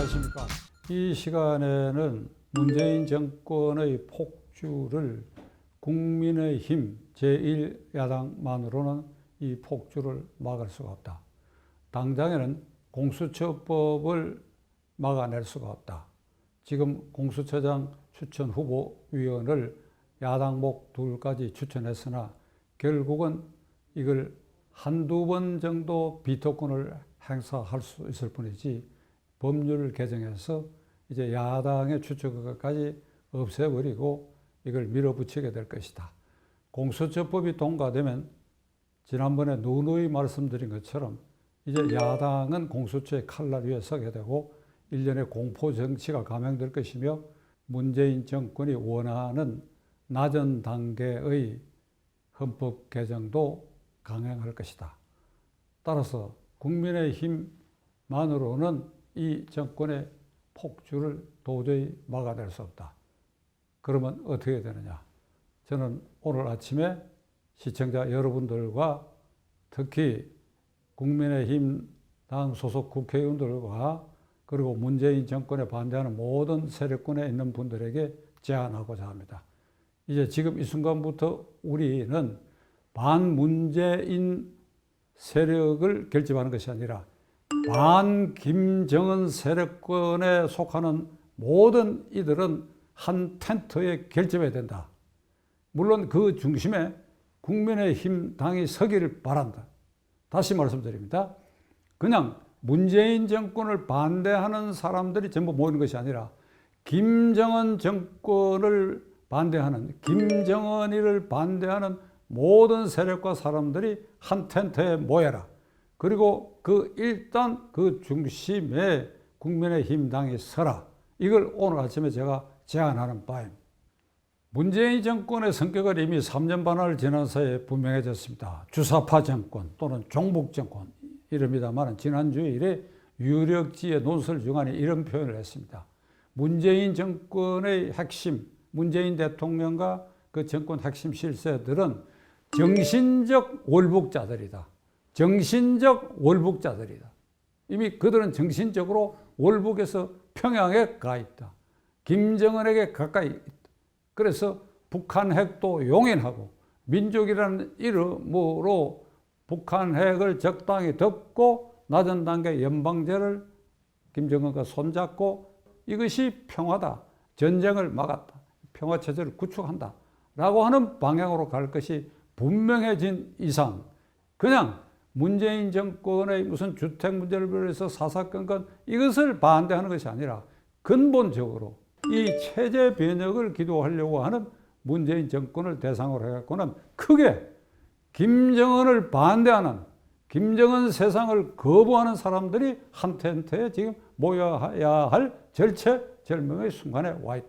안녕하십니까. 이 시간에는 문재인 정권의 폭주를 국민의힘 제1야당만으로는 이 폭주를 막을 수가 없다. 당장에는 공수처법을 막아낼 수가 없다. 지금 공수처장 추천 후보위원을 야당목 둘까지 추천했으나 결국은 이걸 한두 번 정도 비토권을 행사할 수 있을 뿐이지 법률 개정해서 이제 야당의 추천까지 없애버리고 이걸 밀어붙이게 될 것이다. 공수처법이 통과되면 지난번에 누누이 말씀드린 것처럼 이제 야당은 공수처의 칼날 위에 서게 되고 일련의 공포 정치가 감행될 것이며 문재인 정권이 원하는 낮은 단계의 헌법 개정도 강행할 것이다. 따라서 국민의힘만으로는 이 정권의 폭주를 도저히 막아낼 수 없다. 그러면 어떻게 되느냐? 저는 오늘 아침에 시청자 여러분들과 특히 국민의힘 당 소속 국회의원들과 그리고 문재인 정권에 반대하는 모든 세력권에 있는 분들에게 제안하고자 합니다. 이제 지금 이 순간부터 우리는 반문재인 세력을 결집하는 것이 아니라 반김정은 세력권에 속하는 모든 이들은 한 텐트에 결집해야 된다. 물론 그 중심에 국민의힘 당이 서기를 바란다. 다시 말씀드립니다. 그냥 문재인 정권을 반대하는 사람들이 전부 모이는 것이 아니라 김정은 정권을 반대하는, 김정은이를 반대하는 모든 세력과 사람들이 한 텐트에 모여라. 그리고 일단 그 중심에 국민의힘 당이 서라. 이걸 오늘 아침에 제가 제안하는 바입니다. 문재인 정권의 성격을 이미 3년 반을 지난 사이에 분명해졌습니다. 주사파 정권 또는 종북 정권 이럽니다만 지난주일에 유력지의 논설 중간에 이런 표현을 했습니다. 문재인 정권의 핵심, 문재인 대통령과 그 정권 핵심 실세들은 정신적 월북자들이다. 정신적 월북자들이다. 이미 그들은 정신적으로 월북해서 평양에 가 있다. 김정은에게 가까이 있다. 그래서 북한 핵도 용인하고 민족이라는 이름으로 북한 핵을 적당히 덮고 낮은 단계 연방제를 김정은과 손잡고 이것이 평화다. 전쟁을 막았다. 평화체제를 구축한다. 라고 하는 방향으로 갈 것이 분명해진 이상 그냥 문재인 정권의 무슨 주택 문제를 비롯해서 사사건건 이것을 반대하는 것이 아니라 근본적으로 이 체제 변혁을 기도하려고 하는 문재인 정권을 대상으로 해갖고는 크게 김정은을 반대하는 김정은 세상을 거부하는 사람들이 한 텐트에 지금 모여야 할 절체절명의 순간에 와 있다.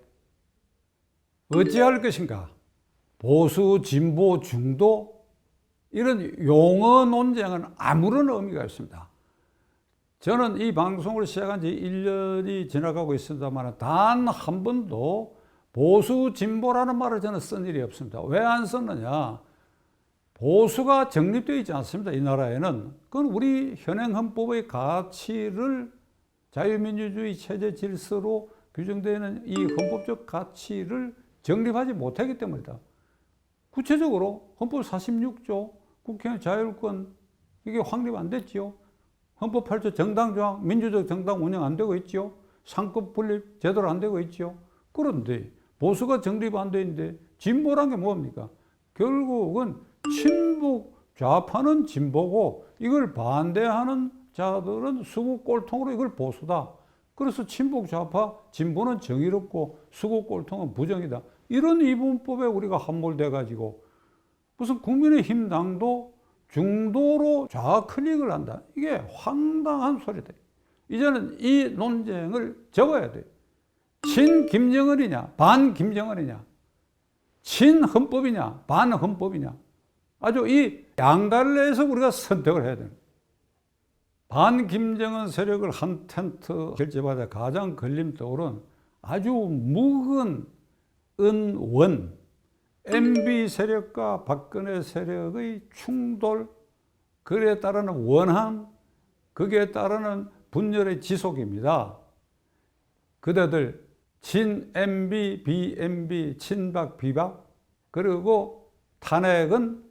어찌할 것인가? 보수, 진보, 중도 이런 용어 논쟁은 아무런 의미가 없습니다. 저는 이 방송을 시작한 지 1년이 지나가고 있습니다만 단 한 번도 보수, 진보라는 말을 저는 쓴 일이 없습니다. 왜 안 썼느냐? 보수가 정립되어 있지 않습니다. 이 나라에는. 그건 우리 현행 헌법의 가치를 자유민주주의 체제 질서로 규정되어 있는 이 헌법적 가치를 정립하지 못하기 때문이다. 구체적으로 헌법 46조 국회의원 자율권 이게 확립 안 됐지요. 헌법 8조 정당조항 민주적 정당 운영 안 되고 있지요. 상급 분립 제대로 안 되고 있지요. 그런데 보수가 정립 안 돼 있는데 진보란 게 뭡니까? 결국은 친북 좌파는 진보고 이걸 반대하는 자들은 수구 꼴통으로 이걸 보수다. 그래서 친북 좌파 진보는 정의롭고 수구 꼴통은 부정이다. 이런 이분법에 우리가 함몰돼 가지고 무슨 국민의힘 당도 중도로 좌클릭을 한다. 이게 황당한 소리다. 이제는 이 논쟁을 접어야 돼. 친 김정은이냐, 반 김정은이냐, 친 헌법이냐, 반 헌법이냐. 아주 이 양갈래에서 우리가 선택을 해야 돼요. 반 김정은 세력을 한 텐트 결집하자 가장 걸림돌은 아주 묵은 은원, MB 세력과 박근혜 세력의 충돌, 그에 따르는 원한, 거기에 따르는 분열의 지속입니다. 그대들 진 MB, BMB, 친박, 비박, 그리고 탄핵은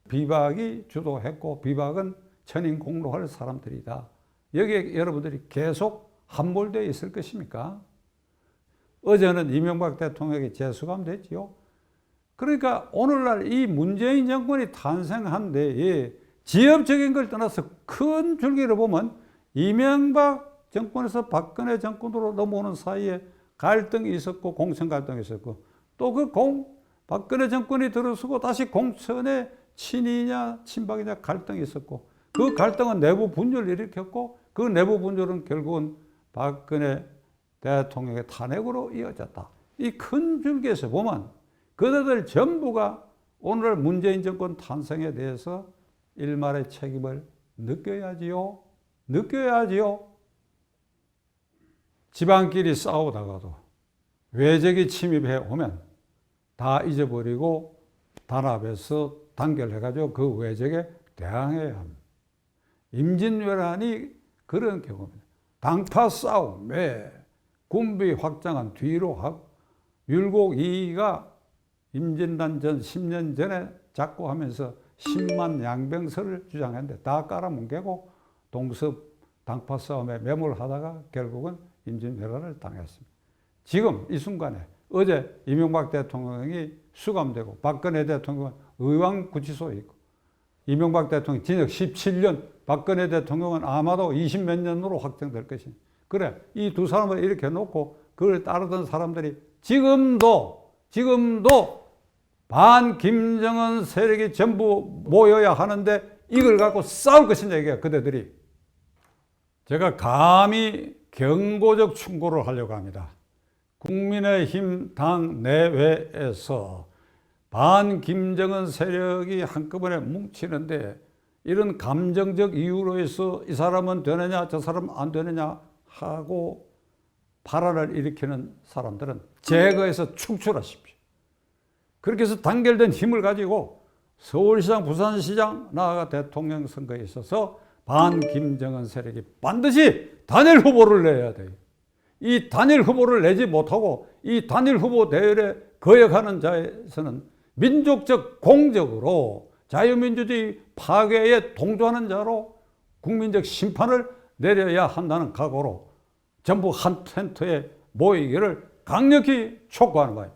비박이 주도했고 비박은 천인 공로할 사람들이다. 여기에 여러분들이 계속 함몰되어 있을 것입니까? 어제는 이명박 대통령이 재수감됐지요. 그러니까 오늘날 이 문재인 정권이 탄생한 데에 지엽적인 걸 떠나서 큰 줄기를 보면 이명박 정권에서 박근혜 정권으로 넘어오는 사이에 갈등이 있었고 공천 갈등이 있었고 또 그 박근혜 정권이 들어서고 다시 공천에 친이냐 친박이냐 갈등이 있었고 그 갈등은 내부 분열을 일으켰고 그 내부 분열은 결국은 박근혜 대통령의 탄핵으로 이어졌다. 이 큰 줄기에서 보면 그들들 전부가 오늘 문재인 정권 탄생에 대해서 일말의 책임을 느껴야지요. 느껴야지요. 집안끼리 싸우다가도 외적이 침입해 오면 다 잊어버리고 단합해서 단결해가지고 그 외적에 대항해야 합니다. 임진왜란이 그런 경우입니다. 당파 싸움에 군비 확장한 뒤로 하고 율곡 이이가 임진단전 10년 전에 잡고 하면서 10만 양병설을 주장했는데 다 깔아뭉개고 동섭 당파 싸움에 매몰하다가 결국은 임진왜란을 당했습니다. 지금 이 순간에 어제 이명박 대통령이 수감되고 박근혜 대통령은 의왕구치소에 있고 이명박 대통령 징역 17년, 박근혜 대통령은 아마도 20몇 년으로 확정될 것입니다. 그래, 이 두 사람을 이렇게 놓고 그걸 따르던 사람들이 지금도 반 김정은 세력이 전부 모여야 하는데 이걸 갖고 싸울 것이냐 이게 그대들이. 제가 감히 경고적 충고를 하려고 합니다. 국민의힘 당 내외에서 반 김정은 세력이 한꺼번에 뭉치는데 이런 감정적 이유로 해서 이 사람은 되느냐 저 사람 안 되느냐 하고 발언을 일으키는 사람들은 제거해서 축출하십시오. 그렇게 해서 단결된 힘을 가지고 서울시장, 부산시장, 나아가 대통령 선거에 있어서 반 김정은 세력이 반드시 단일 후보를 내야 돼요. 이 단일 후보를 내지 못하고 이 단일 후보 대열에 거역하는 자에서는 민족적 공적으로 자유민주주의 파괴에 동조하는 자로 국민적 심판을 내려야 한다는 각오로 전부 한 텐트에 모이기를 강력히 촉구하는 거예요.